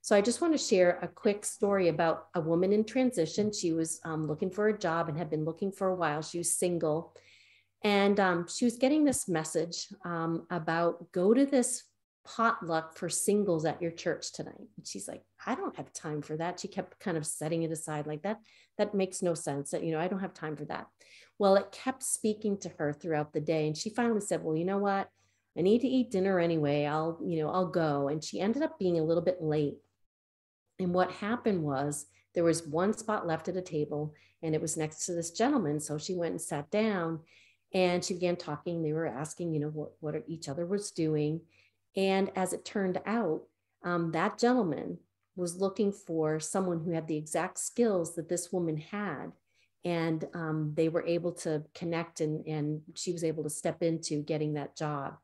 So I just want to share a quick story about a woman in transition. She was looking for a job and had been looking for a while. She was single. And she was getting this message about go to this potluck for singles at your church tonight. And she's like, I don't have time for that. She kept kind of setting it aside like that. That makes no sense. That, I don't have time for that. Well, it kept speaking to her throughout the day. And she finally said, well, you know what? I need to eat dinner anyway. I'll go. And she ended up being a little bit late. And what happened was there was one spot left at a table and it was next to this gentleman. So she went and sat down and she began talking. They were asking, what each other was doing. And as it turned out, that gentleman was looking for someone who had the exact skills that this woman had. And they were able to connect and she was able to step into getting that job.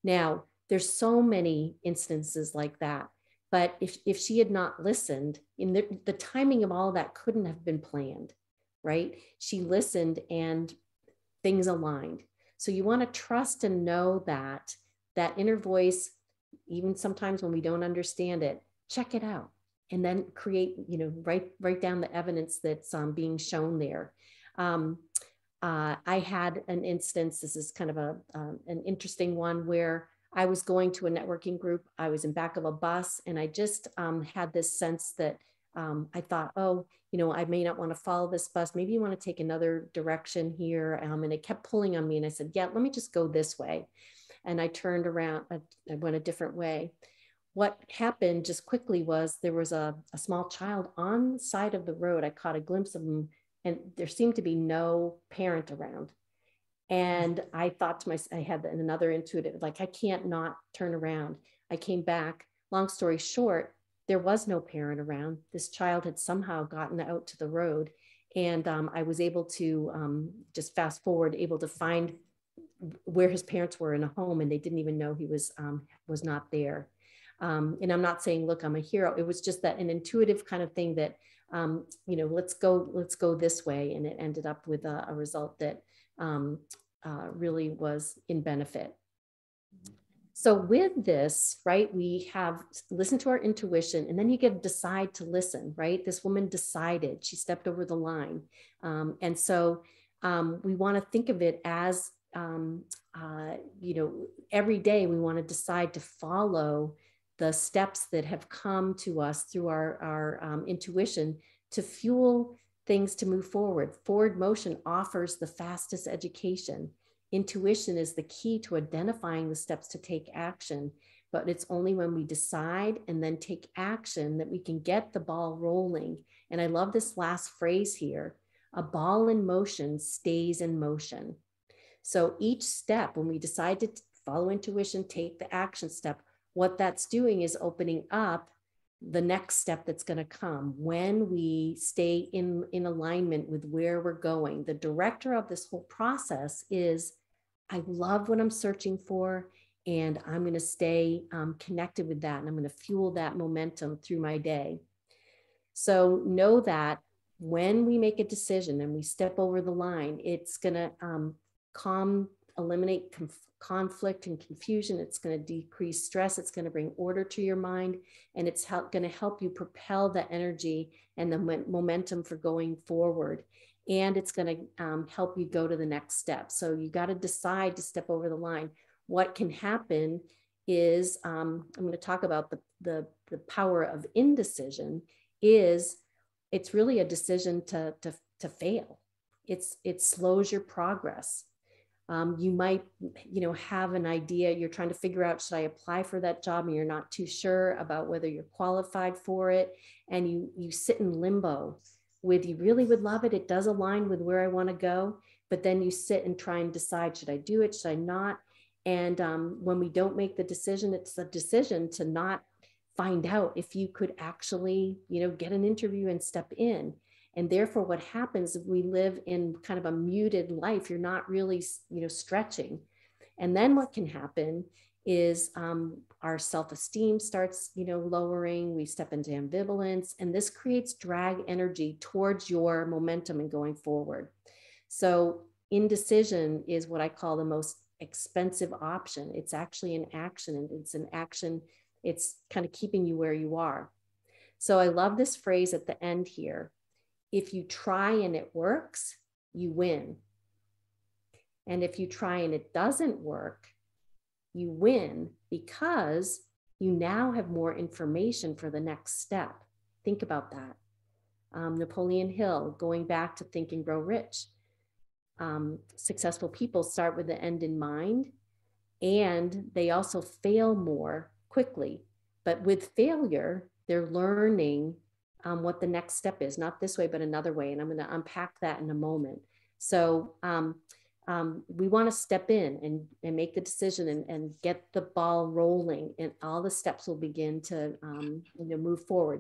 Now, there's so many instances like that. But if she had not listened, in the timing of all of that couldn't have been planned, right? She listened and things aligned. So you want to trust and know that inner voice, even sometimes when we don't understand it, check it out and then create, write down the evidence that's being shown there. I had an instance, this is kind of an interesting one where I was going to a networking group. I was in back of a bus and I just had this sense that I thought, I may not want to follow this bus. Maybe you want to take another direction here. And it kept pulling on me. And I said, yeah, let me just go this way. And I turned around, I went a different way. What happened just quickly was there was a small child on the side of the road. I caught a glimpse of him and there seemed to be no parent around. And I thought to myself, I had another intuitive, like, I can't not turn around. I came back. Long story short, there was no parent around. This child had somehow gotten out to the road. And I was able to just fast forward, able to find where his parents were in a home, and they didn't even know he was not there. And I'm not saying, look, I'm a hero. It was just that an intuitive kind of thing that, let's go this way. And it ended up with a result that really was in benefit. So with this, right, we have listened to our intuition and then you get to decide to listen, right? This woman decided, she stepped over the line. And so we want to think of it as, every day we want to decide to follow the steps that have come to us through our intuition to fuel things to move forward. Forward motion offers the fastest education. Intuition is the key to identifying the steps to take action, but it's only when we decide and then take action that we can get the ball rolling. And I love this last phrase here, a ball in motion stays in motion. So each step, when we decide to follow intuition, take the action step, what that's doing is opening up the next step that's going to come when we stay in alignment with where we're going. The director of this whole process is, I love what I'm searching for, and I'm going to stay connected with that, and I'm going to fuel that momentum through my day. So know that when we make a decision and we step over the line, it's going to eliminate conflict and confusion. It's going to decrease stress. It's going to bring order to your mind, and it's going to help you propel the energy and the momentum for going forward. And it's going to help you go to the next step. So you got to decide to step over the line. What can happen is, I'm going to talk about the power of indecision. It's really a decision to fail. It slows your progress. You might, have an idea, you're trying to figure out, should I apply for that job? And you're not too sure about whether you're qualified for it. And you sit in limbo with, you really would love it. It does align with where I want to go. But then you sit and try and decide, should I do it? Should I not? And when we don't make the decision, it's a decision to not find out if you could actually, get an interview and step in. And therefore, what happens if we live in kind of a muted life, you're not really, stretching. And then what can happen is our self-esteem starts, lowering. We step into ambivalence, and this creates drag energy towards your momentum and going forward. So indecision is what I call the most expensive option. It's actually an action, and it's an action. It's kind of keeping you where you are. So I love this phrase at the end here. If you try and it works, you win. And if you try and it doesn't work, you win because you now have more information for the next step. Think about that. Napoleon Hill, going back to Think and Grow Rich. Successful people start with the end in mind, and they also fail more quickly. But with failure, they're learning what the next step is, not this way, but another way. And I'm going to unpack that in a moment. So we want to step in and make the decision and get the ball rolling, and all the steps will begin to move forward.